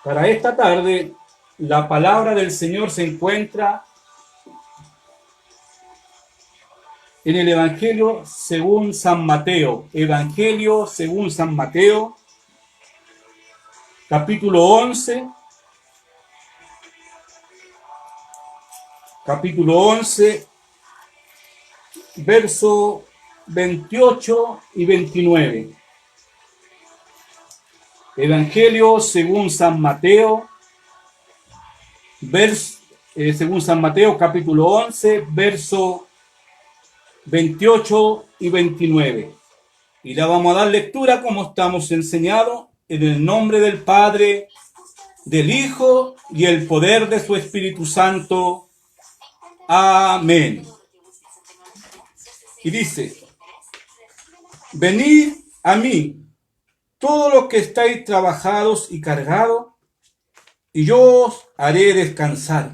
Para esta tarde, la palabra del Señor se encuentra en el Evangelio según San Mateo. Evangelio según San Mateo, capítulo 11. Capítulo 11, verso 28 y 29. Evangelio según San Mateo, según San Mateo, capítulo 11, verso 28 y 29. Y la vamos a dar lectura como estamos enseñados, en el nombre del Padre, del Hijo y el poder de su Espíritu Santo. Amén. Y dice: venid a mí, todos los que estáis trabajados y cargados, y yo os haré descansar.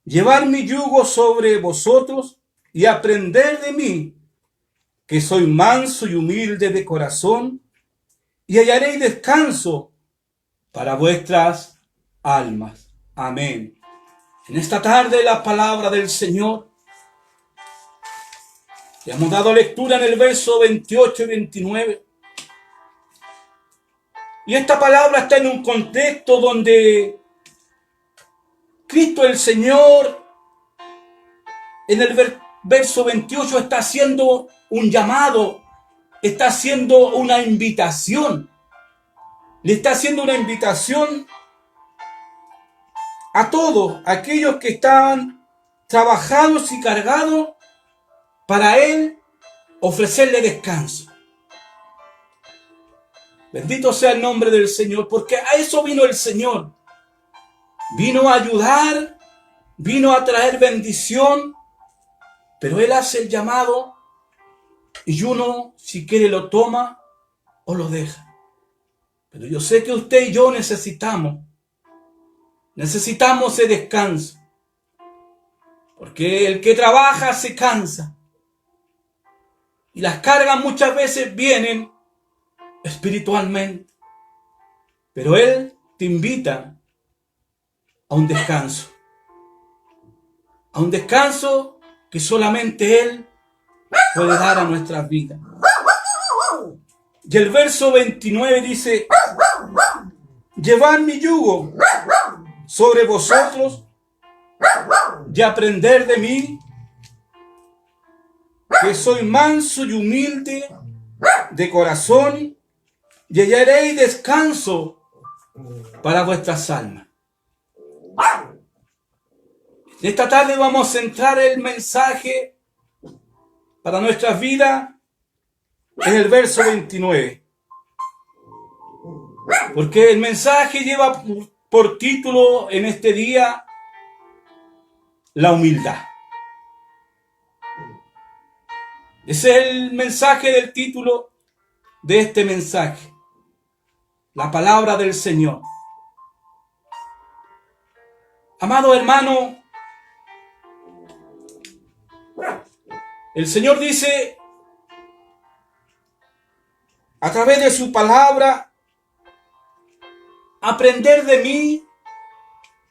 Llevad mi yugo sobre vosotros y aprended de mí, que soy manso y humilde de corazón, y hallaréis descanso para vuestras almas. Amén. En esta tarde la palabra del Señor, le hemos dado lectura en el verso 28 y 29. Y esta palabra está en un contexto donde Cristo el Señor, en el verso 28, está haciendo un llamado, está haciendo una invitación. Le está haciendo una invitación a todos aquellos que estaban trabajados y cargados, para Él ofrecerle descanso. Bendito sea el nombre del Señor, porque a eso vino el Señor. Vino a ayudar, vino a traer bendición, pero Él hace el llamado y uno, si quiere, lo toma o lo deja. Pero yo sé que usted y yo necesitamos ese descanso, porque el que trabaja se cansa. Y las cargas muchas veces vienen espiritualmente. Pero Él te invita a un descanso. A un descanso que solamente Él puede dar a nuestras vidas. Y el verso 29 dice: llevad mi yugo sobre vosotros y aprender de mí, que soy manso y humilde de corazón, y hallaréis descanso para vuestras almas. Esta tarde vamos a centrar el mensaje para nuestras vidas en el verso 29. Porque el mensaje lleva por título en este día la humildad. Ese es el mensaje del título de este mensaje. La palabra del Señor. Amado hermano, el Señor dice a través de su palabra: aprender de mí,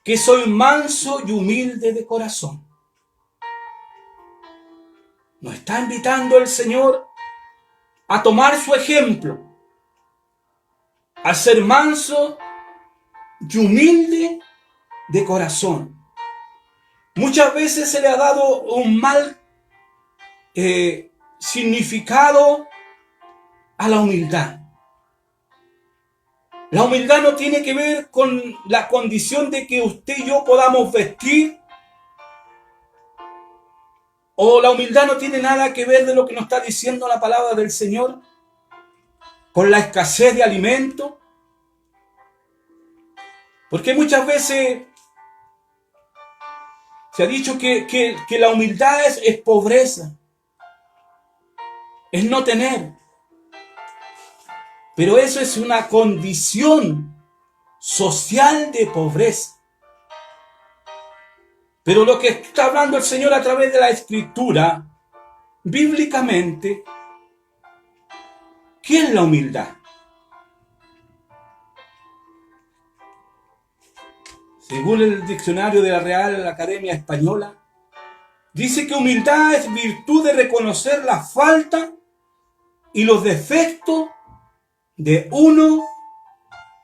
que soy manso y humilde de corazón. Nos está invitando el Señor a tomar su ejemplo, a ser manso y humilde de corazón. Muchas veces se le ha dado un mal significado a la humildad. La humildad no tiene que ver con la condición de que usted y yo podamos vestir, o la humildad no tiene nada que ver de lo que nos está diciendo la palabra del Señor con la escasez de alimento. Porque muchas veces se ha dicho que la humildad es pobreza, es no tener. Pero eso es una condición social de pobreza. Pero lo que está hablando el Señor a través de la Escritura, bíblicamente, ¿qué es la humildad? Según el diccionario de la Real Academia Española, dice que humildad es virtud de reconocer la falta y los defectos de uno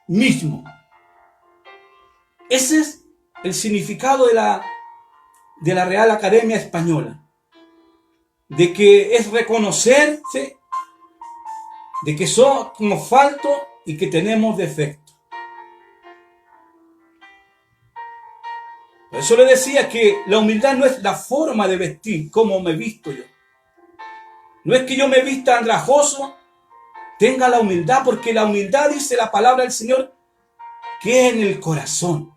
mismo. Ese es el significado de la Real Academia Española. De que es reconocerse de que somos faltos y que tenemos defectos. Por eso le decía que la humildad no es la forma de vestir, como me visto yo. No es que yo me vista andrajoso, tenga la humildad, porque la humildad, dice la palabra del Señor, que es en el corazón.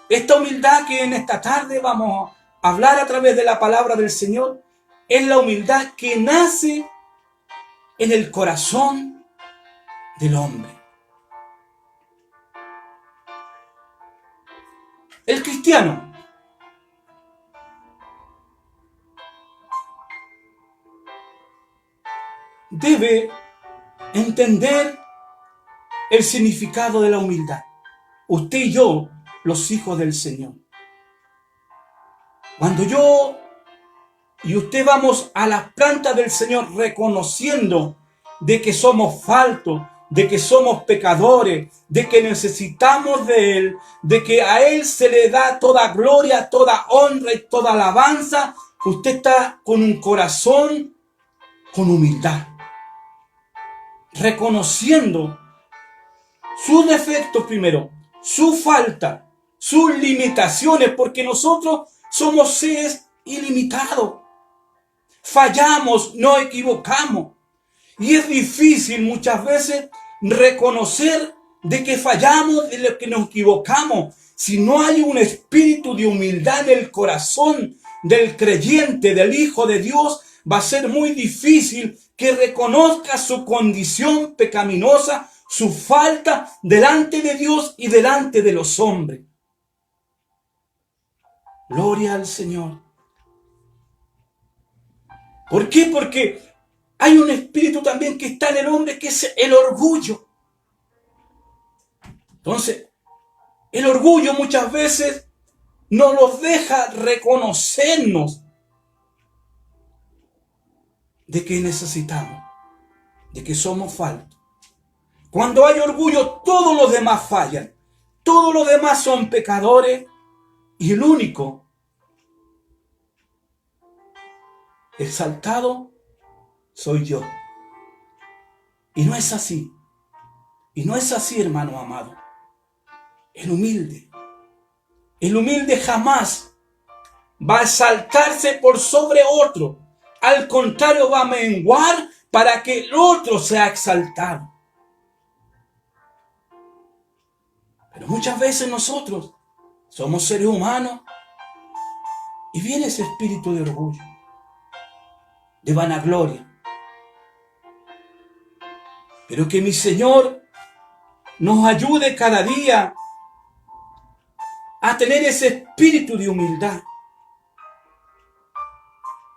Esta humildad que en esta tarde vamos a hablar a través de la palabra del Señor, es la humildad que nace en el corazón del hombre. El cristiano debe entender el significado de la humildad. Usted y yo, los hijos del Señor. Cuando yo y usted vamos a las plantas del Señor reconociendo de que somos faltos, de que somos pecadores, de que necesitamos de Él, de que a Él se le da toda gloria, toda honra y toda alabanza, usted está con un corazón con humildad, reconociendo sus defectos primero, su falta, sus limitaciones, porque nosotros somos seres ilimitados. Fallamos, nos equivocamos. Y es difícil muchas veces reconocer de que fallamos, de lo que nos equivocamos. Si no hay un espíritu de humildad en el corazón del creyente, del Hijo de Dios, va a ser muy difícil que reconozca su condición pecaminosa, su falta delante de Dios y delante de los hombres. Gloria al Señor. ¿Por qué? Porque hay un espíritu también que está en el hombre, que es el orgullo. Entonces, el orgullo muchas veces no nos deja reconocernos de que necesitamos, de que somos faltos. Cuando hay orgullo, todos los demás fallan. Todos los demás son pecadores y el único exaltado soy yo. Y no es así. Y no es así, hermano amado. El humilde jamás va a exaltarse por sobre otro. Al contrario, va a menguar para que el otro sea exaltado. Pero muchas veces nosotros somos seres humanos y viene ese espíritu de orgullo, de vanagloria. Pero que mi Señor nos ayude cada día a tener ese espíritu de humildad,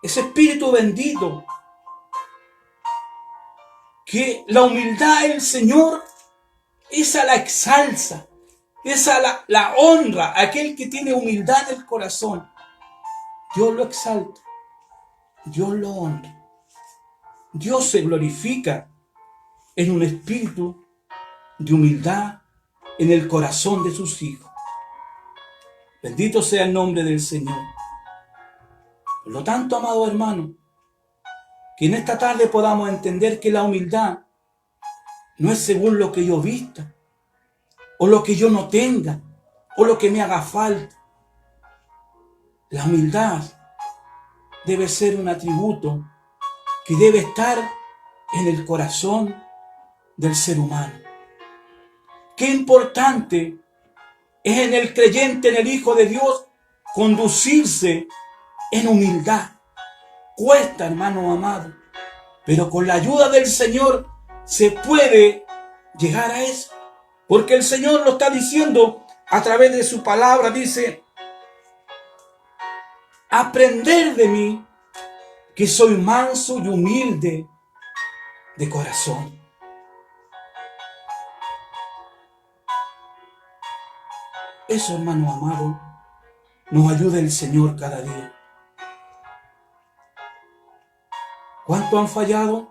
ese espíritu bendito, que la humildad del Señor, esa la exalza, esa la honra. Aquel que tiene humildad en el corazón, Dios lo exalta, Dios lo honra. Dios se glorifica en un espíritu de humildad en el corazón de sus hijos. Bendito sea el nombre del Señor. Por lo tanto, amado hermano, que en esta tarde podamos entender que la humildad no es según lo que yo vista, o lo que yo no tenga, o lo que me haga falta. La humildad debe ser un atributo que debe estar en el corazón del ser humano. Qué importante es en el creyente, en el Hijo de Dios, conducirse en humildad. Cuesta, hermano amado, pero con la ayuda del Señor se puede llegar a eso. Porque el Señor lo está diciendo a través de su palabra. Dice: aprender de mí, que soy manso y humilde de corazón. Eso, hermano amado, nos ayuda el Señor cada día. ¿Cuánto han fallado?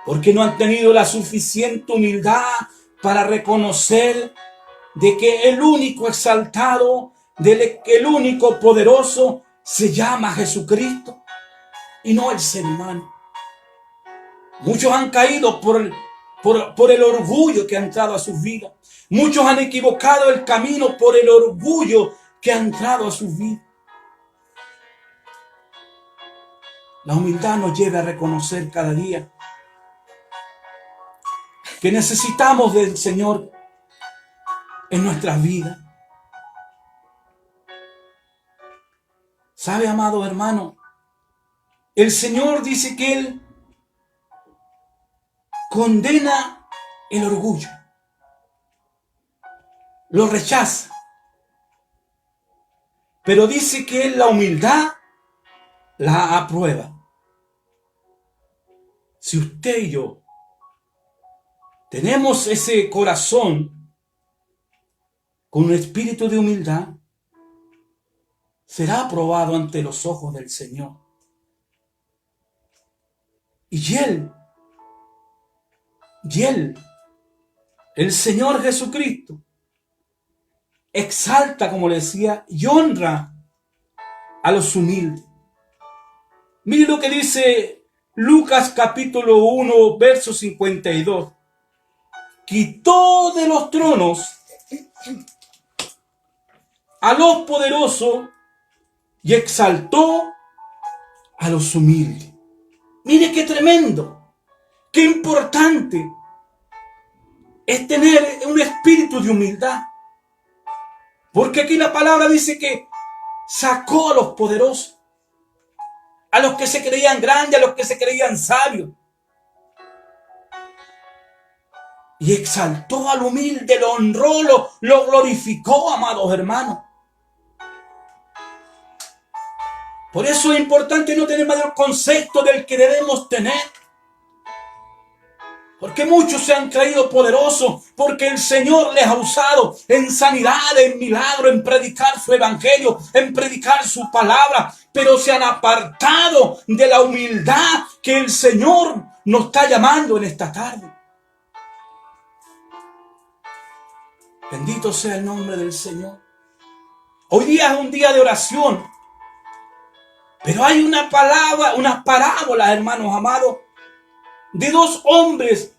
Porque no han tenido la suficiente humildad para reconocer de que el único exaltado, de que el único poderoso se llama Jesucristo y no el ser humano. Muchos han caído por el orgullo que ha entrado a sus vidas. Muchos han equivocado el camino por el orgullo que ha entrado a sus vidas. La humildad nos lleva a reconocer cada día que necesitamos del Señor en nuestras vidas. ¿Sabe, amado hermano? El Señor dice que Él condena el orgullo, lo rechaza, pero dice que Él la humildad la aprueba. Si usted y yo tenemos ese corazón con un espíritu de humildad, será aprobado ante los ojos del Señor. Y Él, el Señor Jesucristo, exalta, como le decía, y honra a los humildes. Mire lo que dice Lucas capítulo 1, verso 52. Quitó de los tronos a los poderosos y exaltó a los humildes. Mire qué tremendo, qué importante es tener un espíritu de humildad. Porque aquí la palabra dice que sacó a los poderosos, a los que se creían grandes, a los que se creían sabios. Y exaltó al humilde, lo honró, lo glorificó, amados hermanos. Por eso es importante no tener mayor concepto del que debemos tener. Porque muchos se han creído poderosos, porque el Señor les ha usado en sanidad, en milagro, en predicar su evangelio, en predicar su palabra, pero se han apartado de la humildad que el Señor nos está llamando en esta tarde. Bendito sea el nombre del Señor. Hoy día es un día de oración, pero hay una parábola, hermanos amados, de dos hombres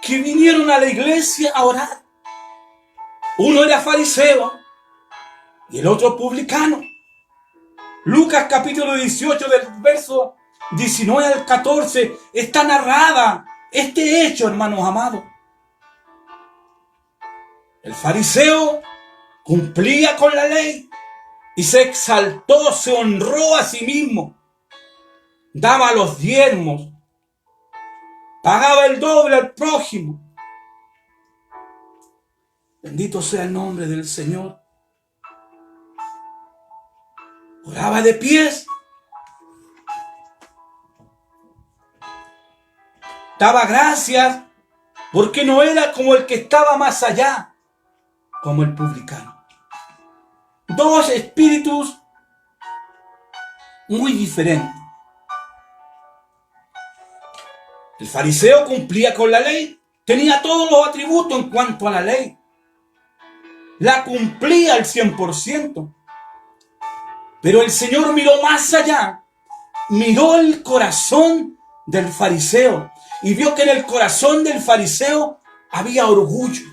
que vinieron a la iglesia a orar. Uno era fariseo y el otro publicano. Lucas capítulo 18 del verso 19 al 14 está narrada este hecho, hermanos amados. El fariseo cumplía con la ley y se exaltó, se honró a sí mismo, daba los diezmos, pagaba el doble al prójimo. Bendito sea el nombre del Señor. Oraba de pies, daba gracias, porque no era como el que estaba más allá, como el publicano. Dos espíritus muy diferentes. El fariseo cumplía con la ley, tenía todos los atributos en cuanto a la ley. La cumplía al 100%. Pero el Señor miró más allá, miró el corazón del fariseo y vio que en el corazón del fariseo había orgullo.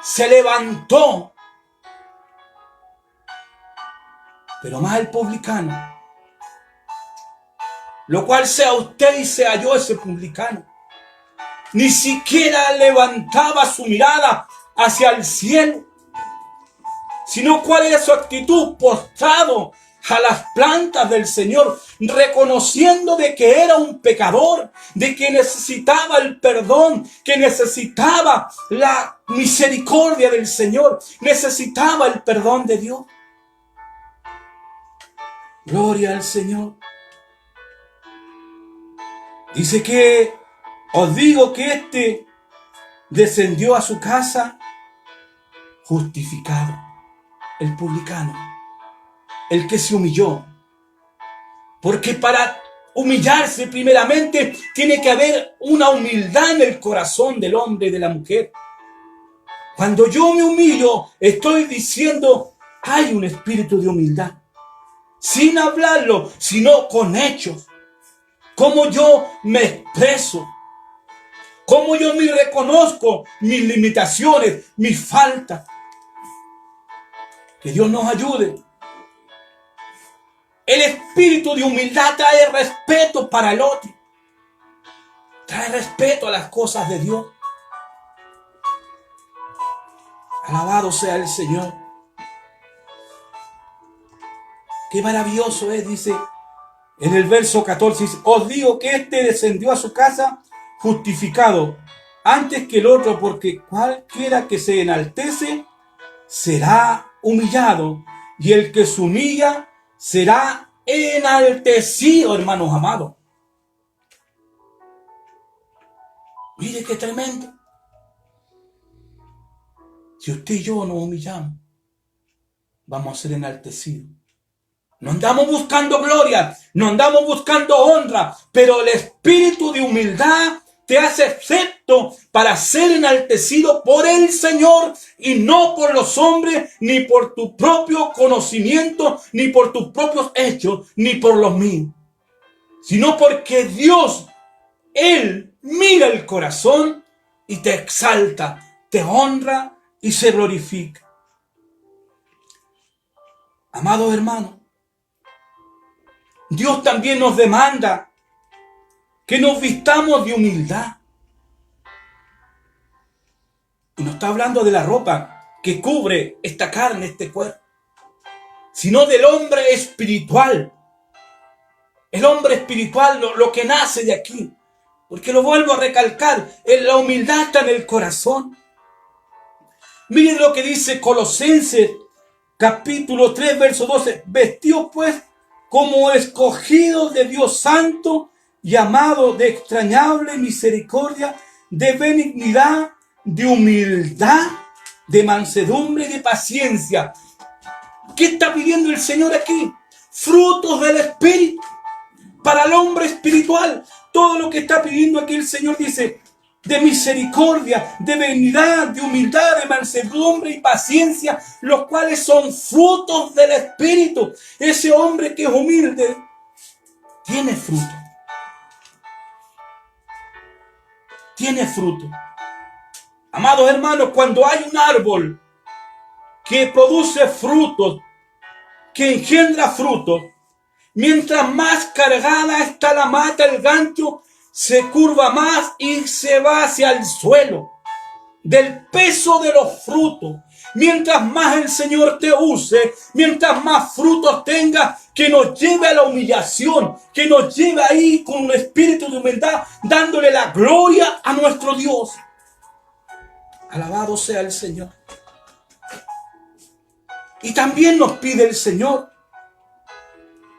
Se levantó. Pero más el publicano, lo cual sea usted y sea yo ese publicano, ni siquiera levantaba su mirada hacia el cielo, sino cuál era su actitud, postrado a las plantas del Señor, reconociendo de que era un pecador, de que necesitaba el perdón, que necesitaba la misericordia del Señor, necesitaba el perdón de Dios. Gloria al Señor. Dice que os digo que descendió a su casa justificado. El publicano, el que se humilló. Porque para humillarse primeramente tiene que haber una humildad en el corazón del hombre y de la mujer. Cuando yo me humillo, estoy diciendo, hay un espíritu de humildad. Sin hablarlo, sino con hechos. Cómo yo me expreso. Cómo yo me reconozco mis limitaciones, mis faltas. Que Dios nos ayude. El espíritu de humildad trae respeto para el otro. Trae respeto a las cosas de Dios. Alabado sea el Señor. Qué maravilloso es, dice en el verso 14, dice, os digo que éste descendió a su casa justificado antes que el otro, porque cualquiera que se enaltece será humillado, y el que se humilla será enaltecido, hermanos amados. Mire qué tremendo. Si usted y yo nos humillamos, vamos a ser enaltecidos. No andamos buscando gloria, no andamos buscando honra, pero el espíritu de humildad te hace acepto para ser enaltecido por el Señor y no por los hombres, ni por tu propio conocimiento, ni por tus propios hechos, ni por los míos, sino porque Dios, Él mira el corazón y te exalta, te honra y se glorifica. Amados hermanos, Dios también nos demanda que nos vistamos de humildad. Y no está hablando de la ropa que cubre esta carne, este cuerpo, sino del hombre espiritual. El hombre espiritual, lo que nace de aquí. Porque lo vuelvo a recalcar, la humildad está en el corazón. Miren lo que dice Colosenses capítulo 3, verso 12. Vestidos pues como escogidos de Dios santo, llamados de extrañable misericordia, de benignidad, de humildad, de mansedumbre y de paciencia. ¿Qué está pidiendo el Señor aquí? Frutos del Espíritu. Para el hombre espiritual, todo lo que está pidiendo aquí el Señor dice, de misericordia, de benignidad, de humildad, de mansedumbre y paciencia, los cuales son frutos del Espíritu. Ese hombre que es humilde tiene fruto. Tiene fruto. Amados hermanos, cuando hay un árbol que produce frutos, que engendra frutos, mientras más cargada está la mata, el gancho se curva más y se va hacia el suelo del peso de los frutos. Mientras más el Señor te use, mientras más frutos tenga, que nos lleve a la humillación, que nos lleve ahí con un espíritu de humildad, dándole la gloria a nuestro Dios. Alabado sea el Señor. Y también nos pide el Señor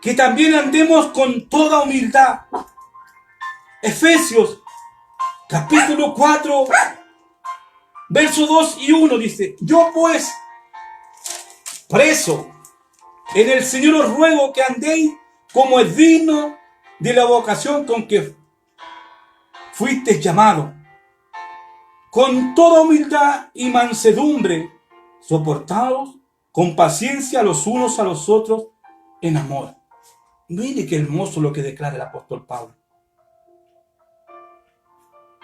que también andemos con toda humildad. Efesios capítulo 4, versos 2 y 1 dice, yo pues, preso en el Señor os ruego que andéis como es digno de la vocación con que fuisteis llamados, con toda humildad y mansedumbre, soportados con paciencia los unos a los otros en amor. Mire qué hermoso lo que declara el apóstol Pablo.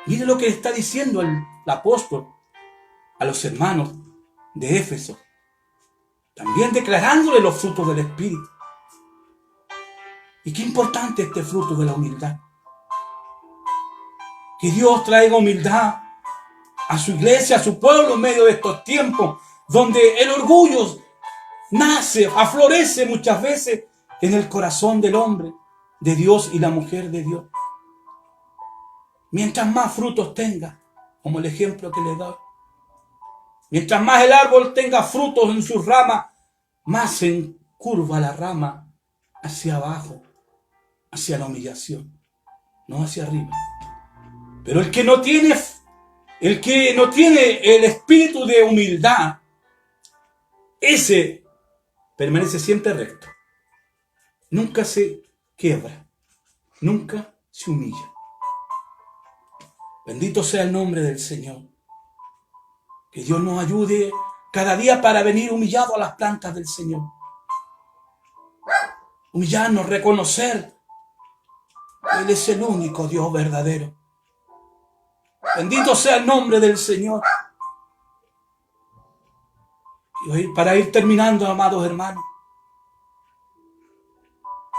Mire lo que está diciendo el apóstol a los hermanos de Éfeso. También declarándole los frutos del Espíritu. Y qué importante este fruto de la humildad. Que Dios traiga humildad a su iglesia, a su pueblo en medio de estos tiempos, donde el orgullo nace, aflorece muchas veces en el corazón del hombre, de Dios y la mujer de Dios. Mientras más frutos tenga, como el ejemplo que le doy, mientras más el árbol tenga frutos en sus ramas, más se encurva la rama hacia abajo, hacia la humillación, no hacia arriba. Pero el que no tiene el espíritu de humildad, ese permanece siempre recto. Nunca se quiebra, nunca se humilla. Bendito sea el nombre del Señor. Que Dios nos ayude cada día para venir humillado a las plantas del Señor. Humillarnos, reconocer que Él es el único Dios verdadero. Bendito sea el nombre del Señor. Y hoy, para ir terminando, amados hermanos,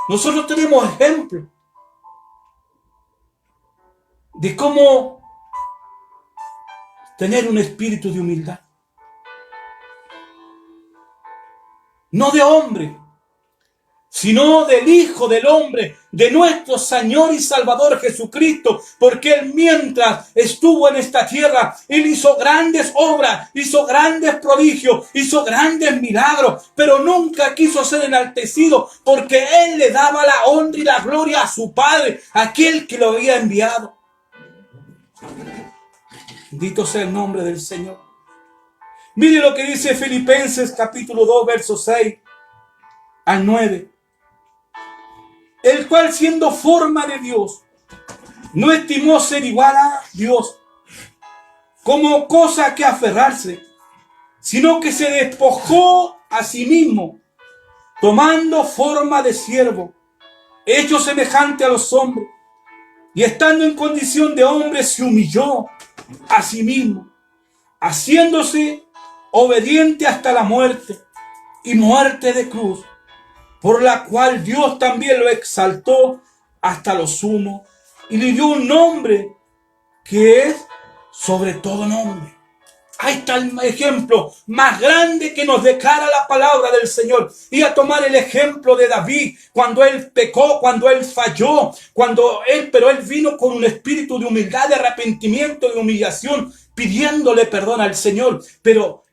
nosotros tenemos ejemplos de cómo tener un espíritu de humildad. No de hombre, sino del Hijo del Hombre, de nuestro Señor y Salvador Jesucristo, porque Él mientras estuvo en esta tierra, Él hizo grandes obras, hizo grandes prodigios, hizo grandes milagros, pero nunca quiso ser enaltecido, porque Él le daba la honra y la gloria a su Padre, aquel que lo había enviado. Bendito sea el nombre del Señor. Mire lo que dice Filipenses capítulo 2, versos 6 al 9. El cual siendo forma de Dios, no estimó ser igual a Dios como cosa que aferrarse, sino que se despojó a sí mismo, tomando forma de siervo, hecho semejante a los hombres, y estando en condición de hombre se humilló a sí mismo, haciéndose obediente hasta la muerte, y muerte de cruz, por la cual Dios también lo exaltó hasta lo sumo, y le dio un nombre que es sobre todo nombre. Ahí está el ejemplo más grande que nos declara la palabra del Señor. Y a tomar el ejemplo de David, cuando él pecó, cuando él falló, pero él vino con un espíritu de humildad, de arrepentimiento, de humillación, pidiéndole perdón al Señor. Pero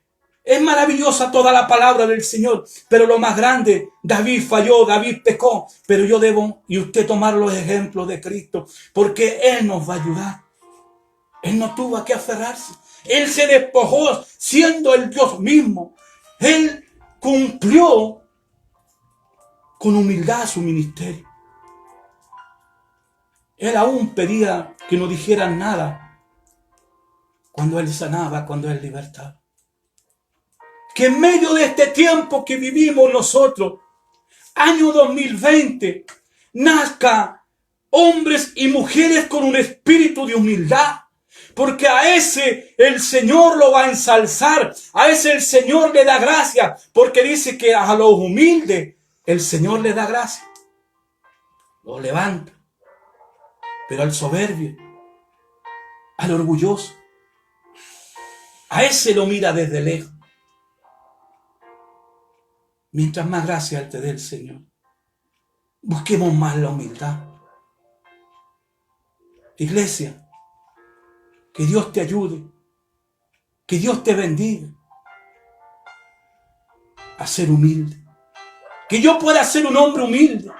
es maravillosa toda la palabra del Señor, pero lo más grande, David falló, David pecó, pero yo debo y usted tomar los ejemplos de Cristo, porque Él nos va a ayudar. Él no tuvo a qué aferrarse. Él se despojó siendo el Dios mismo. Él cumplió con humildad su ministerio. Él aún pedía que no dijeran nada cuando Él sanaba, cuando Él libertaba. Que en medio de este tiempo que vivimos nosotros, año 2020, nazca hombres y mujeres con un espíritu de humildad, porque a ese el Señor lo va a ensalzar, a ese el Señor le da gracia, porque dice que a los humildes el Señor le da gracia, lo levanta, pero al soberbio, al orgulloso, a ese lo mira desde lejos. Mientras más gracia te dé el Señor, busquemos más la humildad. Iglesia, que Dios te ayude, que Dios te bendiga a ser humilde. Que yo pueda ser un hombre humilde.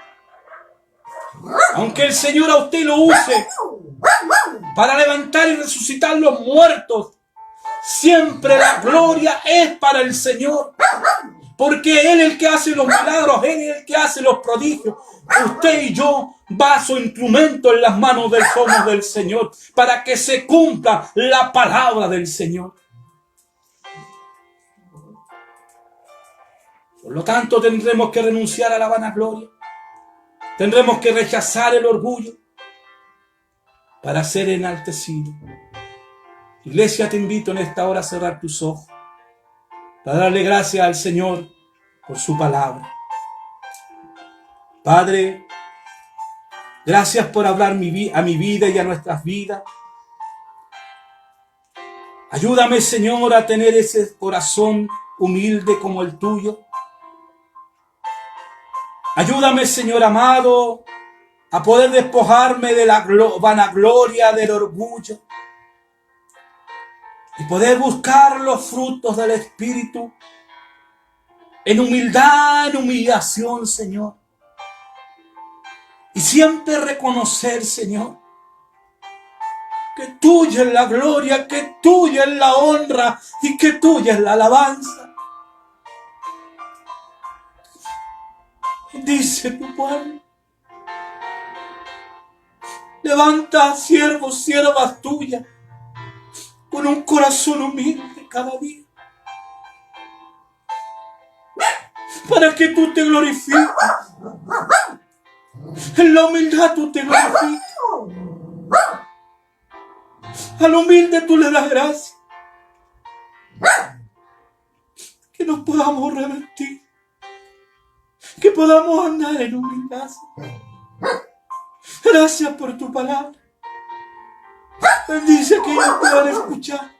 Aunque el Señor a usted lo use para levantar y resucitar los muertos, siempre la gloria es para el Señor. Porque Él es el que hace los milagros, Él es el que hace los prodigios. Usted y yo, vaso, instrumento en las manos del Señor, para que se cumpla la palabra del Señor. Por lo tanto, tendremos que renunciar a la vanagloria. Tendremos que rechazar el orgullo para ser enaltecido. Iglesia, te invito en esta hora a cerrar tus ojos, para darle gracias al Señor por su palabra. Padre, gracias por hablar a mi vida y a nuestras vidas. Ayúdame, Señor, a tener ese corazón humilde como el tuyo. Ayúdame, Señor amado, a poder despojarme de la vanagloria, del orgullo, y poder buscar los frutos del Espíritu en humildad, en humillación, Señor. Y siempre reconocer, Señor, que tuya es la gloria, que tuya es la honra y que tuya es la alabanza. Bendice tu pueblo. Levanta siervos, siervas tuyas, con un corazón humilde cada día, para que tú te glorifiques. En la humildad tú te glorificas. Al humilde tú le das gracia. Que nos podamos revertir. Que podamos andar en humildad. Gracias por tu palabra. Bendice que ellos puedan escuchar.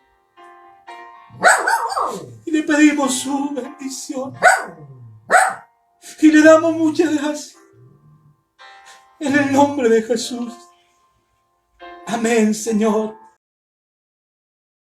Y le pedimos su bendición. Y le damos muchas gracias. En el nombre de Jesús. Amén, Señor.